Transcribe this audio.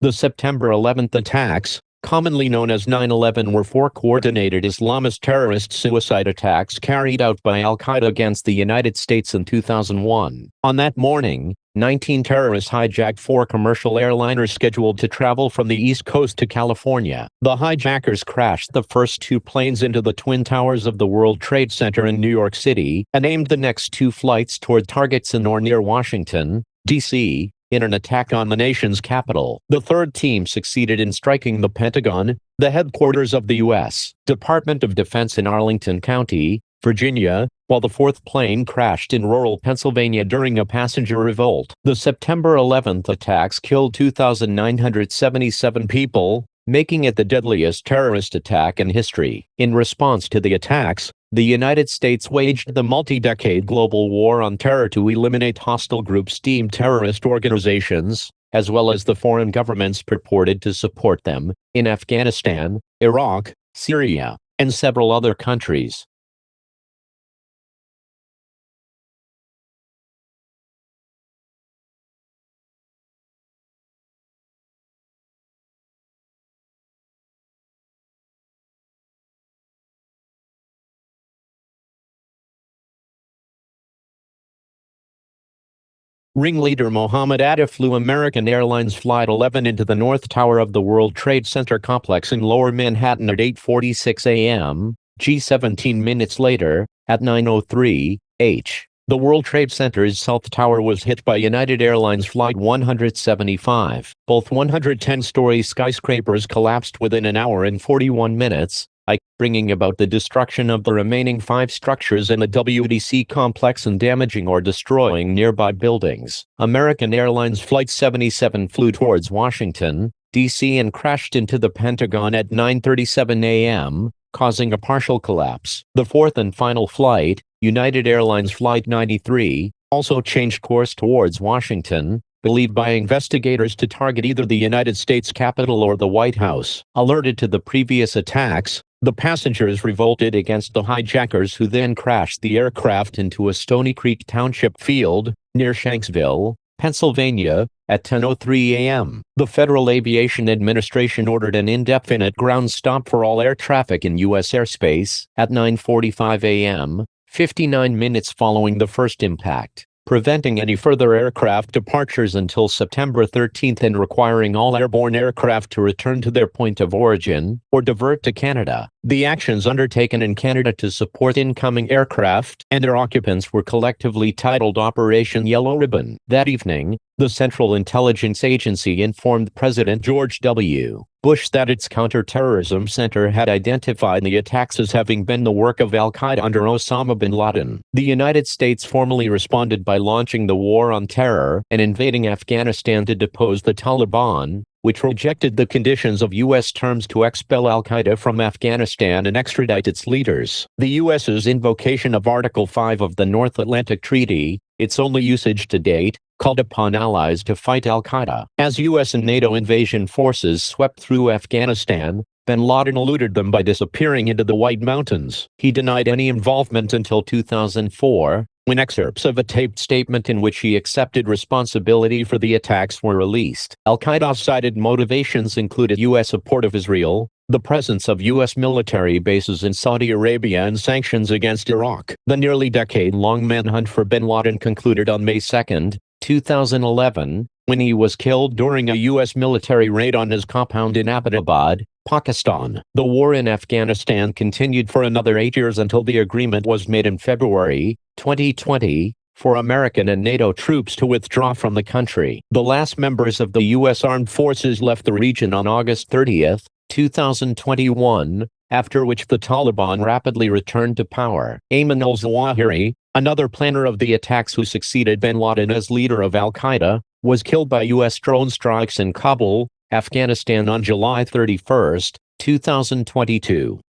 The September 11th attacks, commonly known as 9/11, were four coordinated Islamist terrorist suicide attacks carried out by al-Qaeda against the United States in 2001. On that morning, 19 terrorists hijacked four commercial airliners scheduled to travel from the East Coast to California. The hijackers crashed the first two planes into the Twin Towers of the World Trade Center in New York City and aimed the next two flights toward targets in or near Washington, D.C., in an attack on the nation's capital. The third team succeeded in striking the Pentagon, the headquarters of the U.S. Department of Defense in Arlington County, Virginia, while the fourth plane crashed in rural Pennsylvania during a passenger revolt. The September 11th attacks killed 2,977 people, making it the deadliest terrorist attack in history. In response to the attacks, the United States waged the multi-decade global war on terror to eliminate hostile groups deemed terrorist organizations, as well as the foreign governments purported to support them, in Afghanistan, Iraq, Syria, and several other countries. Ringleader Mohammed Atta flew American Airlines Flight 11 into the North Tower of the World Trade Center complex in Lower Manhattan at 8:46 a.m., G17 minutes later, at 9:03 h. The World Trade Center's South Tower was hit by United Airlines Flight 175. Both 110-story skyscrapers collapsed within an hour and 41 minutes, bringing about the destruction of the remaining five structures in the WTC complex and damaging or destroying nearby buildings. American Airlines Flight 77 flew towards Washington, D.C. and crashed into the Pentagon at 9:37 a.m., causing a partial collapse. The fourth and final flight, United Airlines Flight 93, also changed course towards Washington, believed by investigators to target either the United States Capitol or the White House. Alerted to the previous attacks, the passengers revolted against the hijackers, who then crashed the aircraft into a Stony Creek Township field, near Shanksville, Pennsylvania, at 10:03 a.m. The Federal Aviation Administration ordered an indefinite ground stop for all air traffic in U.S. airspace at 9:45 a.m., 59 minutes following the first impact, preventing any further aircraft departures until September 13th and requiring all airborne aircraft to return to their point of origin or divert to Canada. The actions undertaken in Canada to support incoming aircraft and their occupants were collectively titled Operation Yellow Ribbon. That evening, the Central Intelligence Agency informed President George W. Bush that its counterterrorism center had identified the attacks as having been the work of al-Qaeda under Osama bin Laden. The United States formally responded by launching the war on terror and invading Afghanistan to depose the Taliban, which rejected the conditions of U.S. terms to expel al-Qaeda from Afghanistan and extradite its leaders. The U.S.'s invocation of Article 5 of the North Atlantic Treaty, its only usage to date, called upon allies to fight al-Qaeda. As U.S. and NATO invasion forces swept through Afghanistan, bin Laden eluded them by disappearing into the White Mountains. He denied any involvement until 2004, when excerpts of a taped statement in which he accepted responsibility for the attacks were released. Al-Qaeda's cited motivations included U.S. support of Israel, the presence of U.S. military bases in Saudi Arabia, and sanctions against Iraq. The nearly decade-long manhunt for bin Laden concluded on May 2, 2011, when he was killed during a U.S. military raid on his compound in Abbottabad, Pakistan. The war in Afghanistan continued for another 8 years until the agreement was made in February 2020 for American and NATO troops to withdraw from the country. The last members of the U.S. Armed Forces left the region on August 30, 2021, after which the Taliban rapidly returned to power. Ayman al-Zawahiri, another planner of the attacks who succeeded bin Laden as leader of al-Qaeda, was killed by U.S. drone strikes in Kabul, Afghanistan on July 31, 2022.